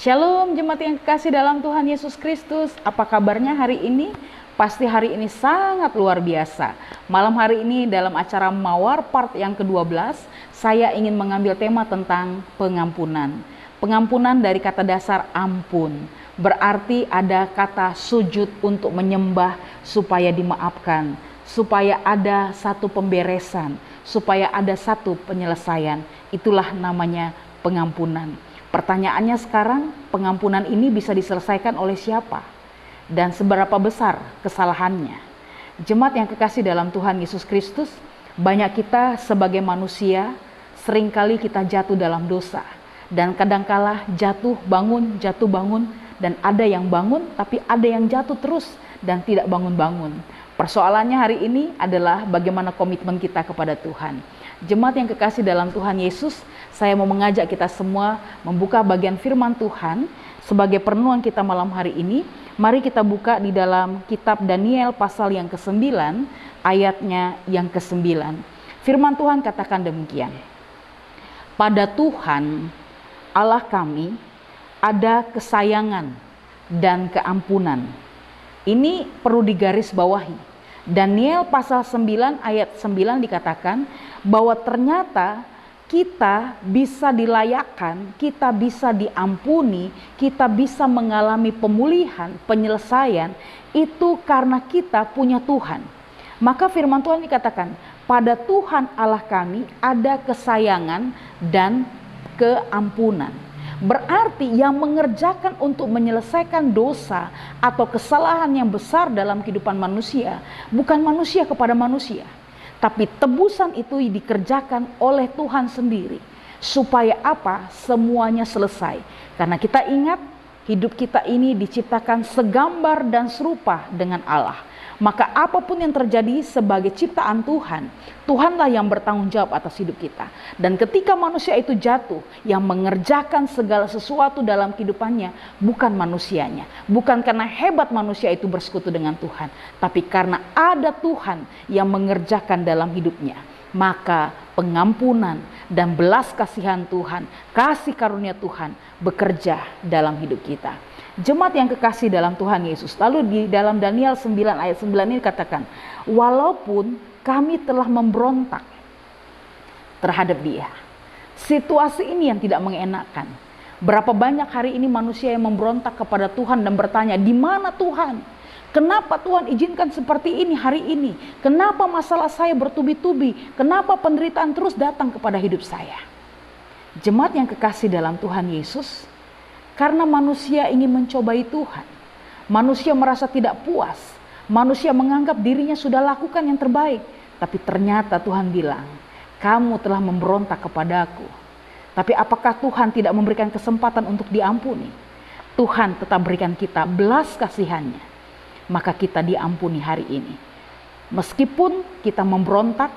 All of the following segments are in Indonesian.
Shalom jemaat yang kekasih dalam Tuhan Yesus Kristus. Apa kabarnya hari ini? Pasti hari ini sangat luar biasa. Malam hari ini dalam acara Mawar part yang ke-12, saya ingin mengambil tema tentang pengampunan. Pengampunan dari kata dasar ampun. Berarti ada kata sujud untuk menyembah supaya dimaafkan. Supaya ada satu pemberesan. Supaya ada satu penyelesaian. Itulah namanya pengampunan. Pertanyaannya sekarang, pengampunan ini bisa diselesaikan oleh siapa? Dan seberapa besar kesalahannya? Jemaat yang kekasih dalam Tuhan Yesus Kristus, banyak kita sebagai manusia, seringkali kita jatuh dalam dosa. Dan kadangkala jatuh bangun, dan ada yang bangun tapi ada yang jatuh terus dan tidak bangun-bangun. Persoalannya hari ini adalah bagaimana komitmen kita kepada Tuhan. Jemaat yang kekasih dalam Tuhan Yesus, saya mau mengajak kita semua membuka bagian firman Tuhan sebagai perenungan kita malam hari ini. Mari kita buka di dalam kitab Daniel pasal yang ke-9, ayatnya yang ke-9. Firman Tuhan katakan demikian. Pada Tuhan Allah kami ada kesayangan dan keampunan. Ini perlu digarisbawahi. Daniel pasal 9 ayat 9 dikatakan bahwa ternyata kita bisa dilayakkan, kita bisa diampuni, kita bisa mengalami pemulihan, penyelesaian, itu karena kita punya Tuhan. Maka firman Tuhan dikatakan, pada Tuhan Allah kami ada kesayangan dan keampunan. Berarti yang mengerjakan untuk menyelesaikan dosa atau kesalahan yang besar dalam kehidupan manusia, bukan manusia kepada manusia. Tapi tebusan itu dikerjakan oleh Tuhan sendiri. Supaya apa? Semuanya selesai. Karena kita ingat, hidup kita ini diciptakan segambar dan serupa dengan Allah. Maka apapun yang terjadi sebagai ciptaan Tuhan, Tuhanlah yang bertanggung jawab atas hidup kita. Dan ketika manusia itu jatuh, yang mengerjakan segala sesuatu dalam kehidupannya bukan manusianya. Bukan karena hebat manusia itu bersekutu dengan Tuhan, tapi karena ada Tuhan yang mengerjakan dalam hidupnya. Maka pengampunan dan belas kasihan Tuhan, kasih karunia Tuhan bekerja dalam hidup kita. Jemaat yang kekasih dalam Tuhan Yesus. Lalu di dalam Daniel 9 ayat 9 ini katakan, walaupun kami telah memberontak terhadap dia. Situasi ini yang tidak mengenakan. Berapa banyak hari ini manusia yang memberontak kepada Tuhan dan bertanya, di mana Tuhan? Kenapa Tuhan izinkan seperti ini hari ini? Kenapa masalah saya bertubi-tubi? Kenapa penderitaan terus datang kepada hidup saya? Jemaat yang kekasih dalam Tuhan Yesus, karena manusia ingin mencobai Tuhan. Manusia merasa tidak puas. Manusia menganggap dirinya sudah lakukan yang terbaik. Tapi ternyata Tuhan bilang, kamu telah memberontak kepadaku. Tapi apakah Tuhan tidak memberikan kesempatan untuk diampuni? Tuhan tetap berikan kita belas kasihannya. Maka kita diampuni hari ini. Meskipun kita memberontak,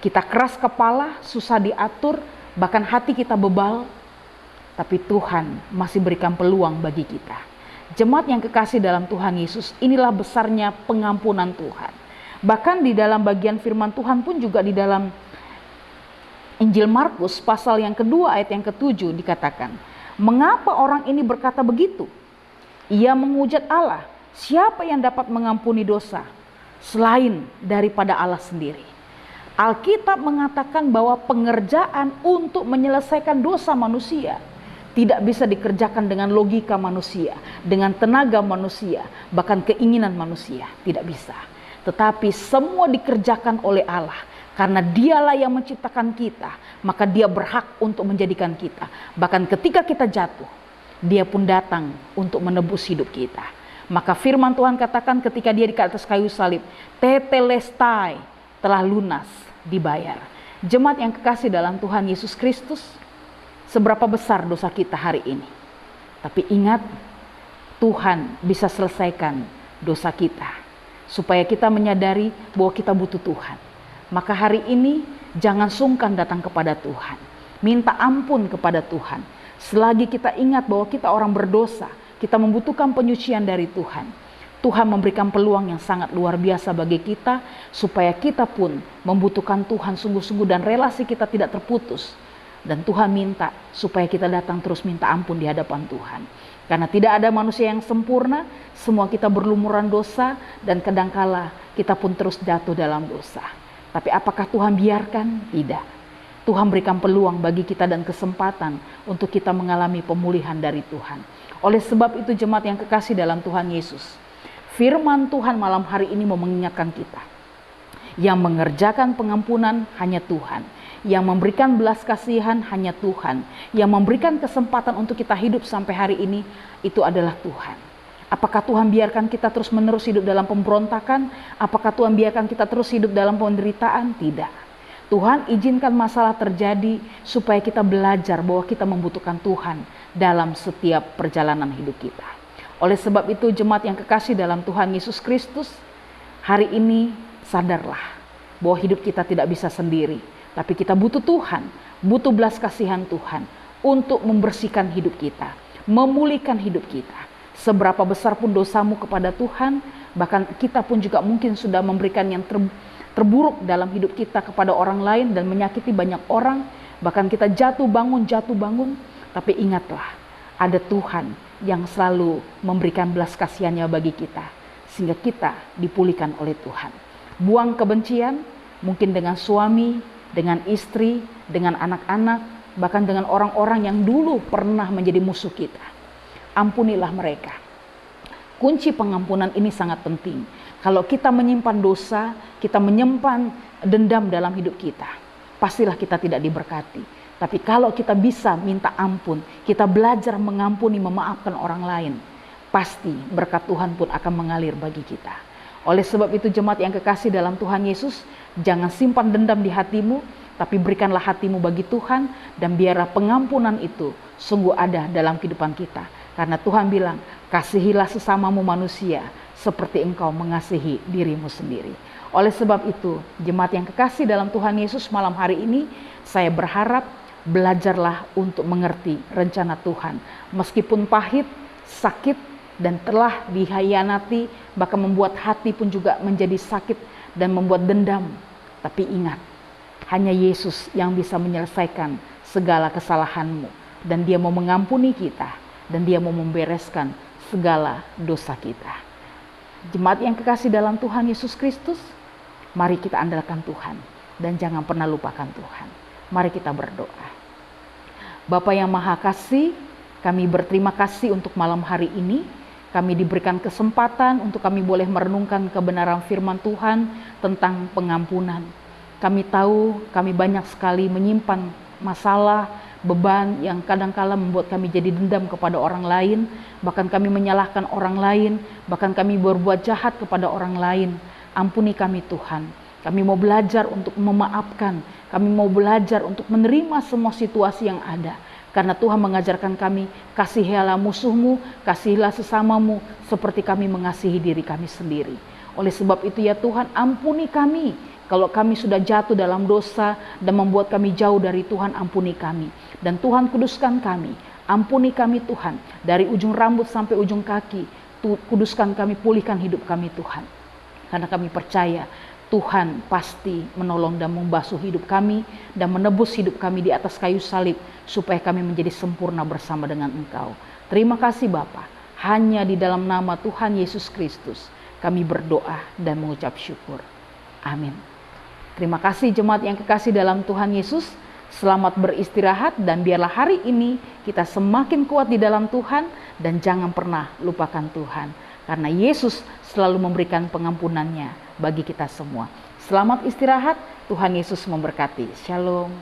kita keras kepala, susah diatur, bahkan hati kita bebal, tapi Tuhan masih berikan peluang bagi kita. Jemaat yang kekasih dalam Tuhan Yesus, inilah besarnya pengampunan Tuhan. Bahkan di dalam bagian firman Tuhan pun juga di dalam Injil Markus pasal yang kedua ayat yang ke-7 dikatakan, mengapa orang ini berkata begitu? Ia menghujat Allah. Siapa yang dapat mengampuni dosa selain daripada Allah sendiri? Alkitab mengatakan bahwa pengerjaan untuk menyelesaikan dosa manusia tidak bisa dikerjakan dengan logika manusia, dengan tenaga manusia, bahkan keinginan manusia, tidak bisa. Tetapi semua dikerjakan oleh Allah, karena dialah yang menciptakan kita, maka dia berhak untuk menjadikan kita. Bahkan ketika kita jatuh, dia pun datang untuk menebus hidup kita. Maka firman Tuhan katakan ketika dia di atas kayu salib, tetelestai, telah lunas, dibayar. Jemaat yang kekasih dalam Tuhan Yesus Kristus, seberapa besar dosa kita hari ini. Tapi ingat, Tuhan bisa selesaikan dosa kita. Supaya kita menyadari bahwa kita butuh Tuhan. Maka hari ini jangan sungkan datang kepada Tuhan. Minta ampun kepada Tuhan. Selagi kita ingat bahwa kita orang berdosa, kita membutuhkan penyucian dari Tuhan. Tuhan memberikan peluang yang sangat luar biasa bagi kita. Supaya kita pun membutuhkan Tuhan sungguh-sungguh dan relasi kita tidak terputus. Dan Tuhan minta supaya kita datang terus minta ampun di hadapan Tuhan. Karena tidak ada manusia yang sempurna, semua kita berlumuran dosa dan kadangkala kita pun terus jatuh dalam dosa. Tapi apakah Tuhan biarkan? Tidak. Tuhan berikan peluang bagi kita dan kesempatan untuk kita mengalami pemulihan dari Tuhan. Oleh sebab itu jemaat yang kekasih dalam Tuhan Yesus, firman Tuhan malam hari ini mau mengingatkan kita. Yang mengerjakan pengampunan hanya Tuhan. Yang memberikan belas kasihan hanya Tuhan. Yang memberikan kesempatan untuk kita hidup sampai hari ini, itu adalah Tuhan. Apakah Tuhan biarkan kita terus menerus hidup dalam pemberontakan? Apakah Tuhan biarkan kita terus hidup dalam penderitaan? Tidak. Tuhan izinkan masalah terjadi supaya kita belajar bahwa kita membutuhkan Tuhan dalam setiap perjalanan hidup kita. Oleh sebab itu jemaat yang kekasih dalam Tuhan Yesus Kristus, hari ini sadarlah bahwa hidup kita tidak bisa sendiri. Tapi kita butuh Tuhan, butuh belas kasihan Tuhan untuk membersihkan hidup kita, memulihkan hidup kita. Seberapa besar pun dosamu kepada Tuhan, bahkan kita pun juga mungkin sudah memberikan yang terburuk dalam hidup kita kepada orang lain dan menyakiti banyak orang. Bahkan kita jatuh bangun, tapi ingatlah ada Tuhan yang selalu memberikan belas kasihannya bagi kita. Sehingga kita dipulihkan oleh Tuhan. Buang kebencian, mungkin dengan suami, dengan istri, dengan anak-anak, bahkan dengan orang-orang yang dulu pernah menjadi musuh kita. Ampunilah mereka. Kunci pengampunan ini sangat penting. Kalau kita menyimpan dosa, kita menyimpan dendam dalam hidup kita, pastilah kita tidak diberkati. Tapi kalau kita bisa minta ampun, kita belajar mengampuni, memaafkan orang lain, pasti berkat Tuhan pun akan mengalir bagi kita. Oleh sebab itu jemaat yang kekasih dalam Tuhan Yesus, jangan simpan dendam di hatimu, tapi berikanlah hatimu bagi Tuhan dan biarlah pengampunan itu sungguh ada dalam kehidupan kita. Karena Tuhan bilang, kasihilah sesamamu manusia seperti engkau mengasihi dirimu sendiri. Oleh sebab itu, jemaat yang kekasih dalam Tuhan Yesus malam hari ini, saya berharap belajarlah untuk mengerti rencana Tuhan. Meskipun pahit, sakit, dan telah dihianati, bahkan membuat hati pun juga menjadi sakit dan membuat dendam. Tapi ingat, hanya Yesus yang bisa menyelesaikan segala kesalahanmu. Dan Dia mau mengampuni kita, dan Dia mau membereskan segala dosa kita. Jemaat yang kekasih dalam Tuhan Yesus Kristus, mari kita andalkan Tuhan, dan jangan pernah lupakan Tuhan. Mari kita berdoa. Bapa yang Maha Kasih, kami berterima kasih untuk malam hari ini. Kami diberikan kesempatan untuk kami boleh merenungkan kebenaran firman Tuhan tentang pengampunan. Kami tahu kami banyak sekali menyimpan masalah, beban yang kadangkala membuat kami jadi dendam kepada orang lain. Bahkan kami menyalahkan orang lain, bahkan kami berbuat jahat kepada orang lain. Ampuni kami Tuhan. Kami mau belajar untuk memaafkan. Kami mau belajar untuk menerima semua situasi yang ada. Karena Tuhan mengajarkan kami, kasihilah musuhmu, kasihilah sesamamu, seperti kami mengasihi diri kami sendiri. Oleh sebab itu ya Tuhan, ampuni kami. Kalau kami sudah jatuh dalam dosa dan membuat kami jauh dari Tuhan, ampuni kami. Dan Tuhan kuduskan kami, ampuni kami Tuhan. Dari ujung rambut sampai ujung kaki, kuduskan kami, pulihkan hidup kami Tuhan. Karena kami percaya, Tuhan pasti menolong dan membasuh hidup kami dan menebus hidup kami di atas kayu salib supaya kami menjadi sempurna bersama dengan Engkau. Terima kasih Bapa. Hanya di dalam nama Tuhan Yesus Kristus kami berdoa dan mengucap syukur. Amin. Terima kasih jemaat yang kekasih dalam Tuhan Yesus. Selamat beristirahat dan biarlah hari ini kita semakin kuat di dalam Tuhan dan jangan pernah lupakan Tuhan. Karena Yesus selalu memberikan pengampunannya bagi kita semua. Selamat istirahat, Tuhan Yesus memberkati. Shalom.